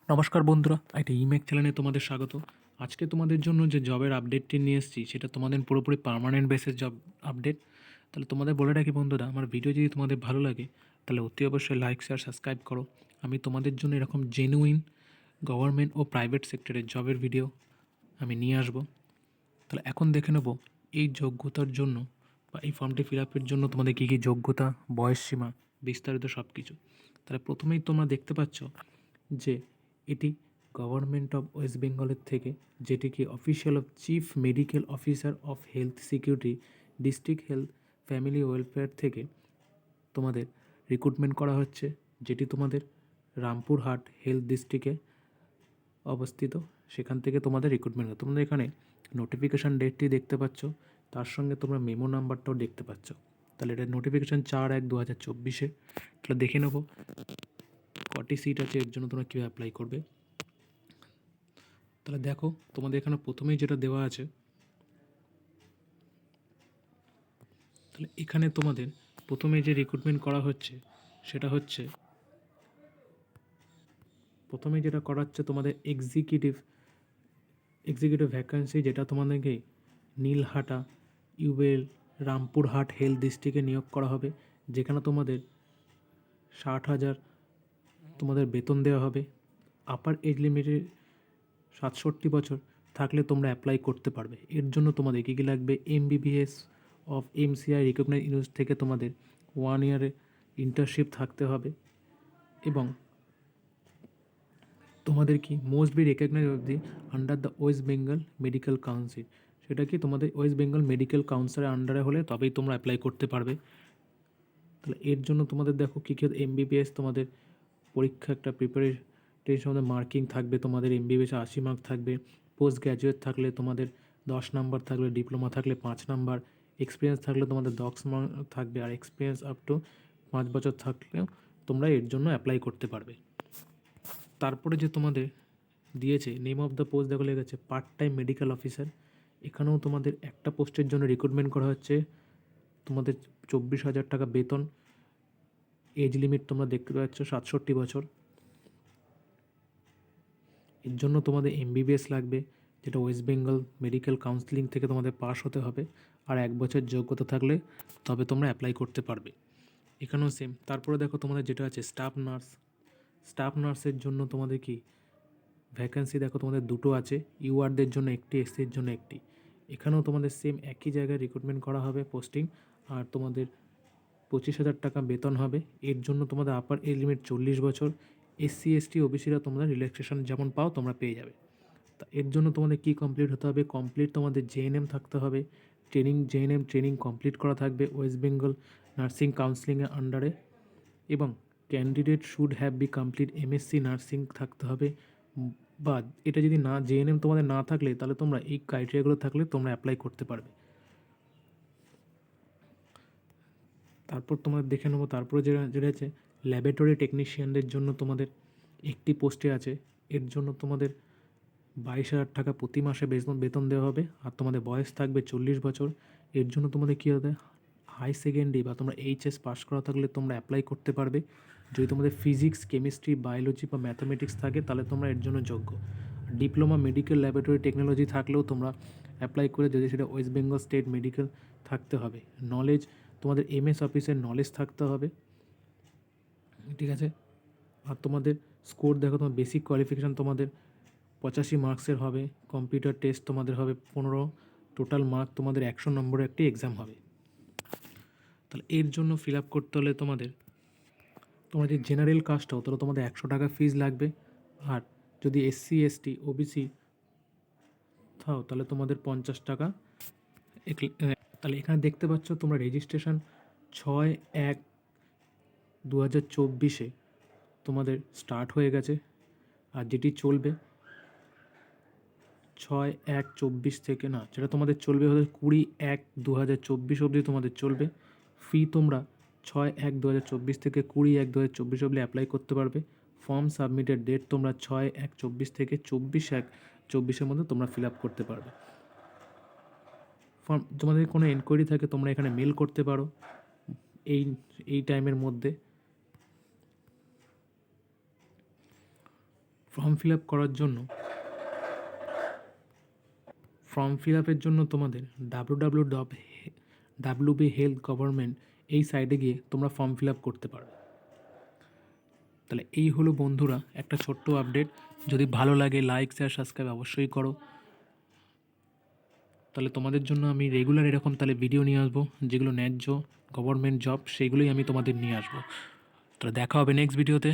নমস্কার বন্ধুরা, একটা ইমেক চ্যানেলে তোমাদের স্বাগত। আজকে তোমাদের জন্য যে জবের আপডেটটি নিয়ে এসেছি সেটা তোমাদের পুরোপুরি পার্মানেন্ট বেসিস জব আপডেট। তাহলে তোমাদের বলে রাখি বন্ধুরা, আমার ভিডিও যদি তোমাদের ভালো লাগে তাহলে অতি অবশ্যই লাইক শেয়ার সাবস্ক্রাইব করো। আমি তোমাদের জন্য এরকম জেনুইন গভর্নমেন্ট ও প্রাইভেট সেক্টরের জবের ভিডিও আমি নিয়ে আসবো। তাহলে এখন দেখে নেব এই যোগ্যতার জন্য বা এই ফর্মটি ফিল আপের জন্য তোমাদের কী কী যোগ্যতা, বয়সসীমা, বিস্তারিত সব কিছু। তাহলে প্রথমেই তোমরা দেখতে পাচ্ছ যে এটি গভর্নমেন্ট অফ ওয়েস্ট বেঙ্গলের থেকে, যেটি কি official of chief medical officer of health security district health family welfare থেকে তোমাদের রিক্রুটমেন্ট করা হচ্ছে, যেটি তোমাদের রামপুরহাট হেলথ ডিস্ট্রিক্টে অবস্থিত। সেখান থেকে তোমাদের রিক্রুটমেন্ট হয়। তোমরা এখানে নোটিফিকেশান ডেটটি দেখতে পাচ্ছ, তার সঙ্গে তোমরা মেমো নাম্বারটাও দেখতে পাচ্ছ। তাহলে এটা নোটিফিকেশান 4/1/2024। তাহলে দেখে নেবো কটি সিট আছে, এর জন্য তোমরা কীভাবে অ্যাপ্লাই করবে। তাহলে দেখো তোমাদের এখানে প্রথমেই যেটা দেওয়া আছে, তাহলে এখানে তোমাদের প্রথমে যে রিক্রুটমেন্ট করা হচ্ছে সেটা হচ্ছে, প্রথমে যেটা করা হচ্ছে তোমাদের এক্সিকিউটিভ ভ্যাকান্সি, যেটা তোমাদেরকে নীলহাটা ইউবেল রামপুরহাট হেলথ ডিস্ট্রিক্টে নিয়োগ করা হবে, যেখানে তোমাদের 60,000 তোমাদের বেতন দেওয়া হবে। আপার এজ লিমিটে 67 বছর থাকলে তোমরা অ্যাপ্লাই করতে পারবে। এর জন্য তোমাদের কী কী লাগবে, MBBS of MCI recognise university থেকে তোমাদের 1 ইয়ারের ইন্টার্নশিপ থাকতে হবে, এবং তোমাদের কি most be recognise of the under the West Bengal medical council, সেটা কি তোমাদের ওয়েস্ট বেঙ্গল মেডিকেল কাউন্সিলের আন্ডারে হলে তবেই তোমরা অ্যাপ্লাই করতে পারবে। তাহলে এর জন্য তোমাদের দেখো কী কী MBBS তোমাদের পরীক্ষা একটা প্রিপারেশন মার্কিং থাকবে, তোমাদের MBBS 80 মার্ক থাকবে, পোস্ট গ্র্যাজুয়েট থাকলে তোমাদের 10 নাম্বার থাকবে, ডিপ্লোমা থাকলে 5 নাম্বার, এক্সপিরিয়েন্স থাকলে তোমাদের 10 মার্ক থাকবে, আর এক্সপিরিয়েন্স আপ টু 5 বছর থাকলেও তোমরা এর জন্য অ্যাপ্লাই করতে পারবে। তারপরে যে তোমাদের দিয়েছে নেম অফ দ্য পোস্ট দেখো লেগেছে পার্ট টাইম মেডিকেল অফিসার। এখানেও তোমাদের একটা পোস্টের জন্য রিক্রুটমেন্ট করা হচ্ছে, তোমাদের 24,000 টাকা বেতন, এজ লিমিট তোমরা দেখতে পাচ্ছ 67 বছর। এর জন্য তোমাদের MBBS লাগবে, যেটা ওয়েস্ট বেঙ্গল মেডিকেল কাউন্সিলিং থেকে তোমাদের পাস হতে হবে, আর 1 বছর যোগ্যতা থাকলে তবে তোমরা অ্যাপ্লাই করতে পারবে। এখানেও সেম। তারপরে দেখো তোমাদের যেটা আছে স্টাফ নার্সের জন্য তোমাদের কি ভ্যাকেন্সি দেখো তোমাদের দুটো আছে, ইউআরদের জন্য একটি, এসসির জন্য একটি। এখানেও তোমাদের সেম একই জায়গায় রিক্রুটমেন্ট করা হবে পোস্টিং, আর তোমাদের 25,000 টাকা বেতন হবে। এর জন্য তোমাদের আপার এজ লিমিট 40 বছর, SC ST OBCরা তোমরা রিল্যাক্সেশন যেমন পাও তোমরা পেয়ে যাবে। তা এর জন্য তোমাদের কী কমপ্লিট হতে হবে, কমপ্লিট তোমাদের JNM থাকতে হবে, JNM ট্রেনিং কমপ্লিট করা থাকবে ওয়েস্ট বেঙ্গল নার্সিং কাউন্সিলিংয়ের আন্ডারে, এবং candidate should have be complete MSc nursing থাকতে হবে। বা এটা যদি না JNM তোমাদের না থাকলে তাহলে তোমরা এই ক্রাইটেরিয়াগুলো থাকলে তোমরা অ্যাপ্লাই করতে পারবে। তারপর তোমরা দেখে নেবো, তারপরে যেটা আছে ল্যাবরেটরি টেকনিশিয়ানদের জন্য তোমাদের একটি পোস্টে আছে। এর জন্য তোমাদের 22,000 টাকা প্রতি মাসে বেতন দেওয়া হবে, আর তোমাদের বয়স থাকবে 40 বছর। এর জন্য তোমাদের কী হবে, হাই সেকেন্ডারি বা তোমরা HS পাস করা থাকলে তোমরা অ্যাপ্লাই করতে পারবে। যদি তোমাদের ফিজিক্স, কেমিস্ট্রি, বায়োলজি বা ম্যাথামেটিক্স থাকে তাহলে তোমরা এর জন্য যোগ্য। ডিপ্লোমা মেডিকেল ল্যাবরেটরি টেকনোলজি থাকলেও তোমরা অ্যাপ্লাই করে, যদি সেটা ওয়েস্ট বেঙ্গল স্টেট মেডিকেল থাকতে হবে। নলেজ তোমাদের MS অফিসের নলেজ থাকতে হবে, ঠিক আছে। আর তোমাদের স্কোর দেখো, তোমার বেসিক কোয়ালিফিকেশান তোমাদের 85 মার্কসের হবে, কম্পিউটার টেস্ট তোমাদের হবে 15, টোটাল মার্ক তোমাদের 100 নম্বরের একটি এক্সাম হবে। তাহলে এর জন্য ফিল আপ করতে হলে তোমরা যে জেনারেল কাস্ট হও তাহলে তোমাদের 100 টাকা ফিজ লাগবে, আর যদি SC ST OBC থাও তাহলে তোমাদের 50 টাকা। তাহলে এখানে দেখতে পাচ্ছ তোমরা রেজিস্ট্রেশন 6/1/2024 তোমাদের স্টার্ট হয়ে গেছে, আর যেটি চলবে 6/1/24 থেকে, না যেটা তোমাদের চলবে হলে 20/1/2024 অবধি তোমাদের চলবে। ফি তোমরা 6/1/2024 থেকে 20/1/2024 অবধি অ্যাপ্লাই করতে পারবে। ফর্ম সাবমিটের ডেট তোমরা 6/1/24 থেকে 24/1/24 মধ্যে তোমরা ফিল আপ করতে পারবে। ফর্ম তোমাদের কোনো এনকোয়ারি থাকে তোমরা এখানে মেল করতে পারো এই টাইমের মধ্যে। ফর্ম ফিল আপ করার জন্য ফর্ম ফিল আপের জন্য তোমাদের www.wb হেলথ গভর্নমেন্ট এই সাইটে গিয়ে তোমরা ফর্ম ফিল আপ করতে পারো। তাহলে এই হলো বন্ধুরা একটা ছোট্ট আপডেট। যদি ভালো লাগে লাইক শেয়ার সাবস্ক্রাইব অবশ্যই করো। তাহলে তোমাদের জন্য আমি রেগুলার এরকম তাহলে ভিডিও নিয়ে আসবো, যেগুলো ন্যায্য গভর্নমেন্ট জব সেইগুলোই আমি তোমাদের নিয়ে আসবো। তাহলে দেখা হবে নেক্সট ভিডিওতে।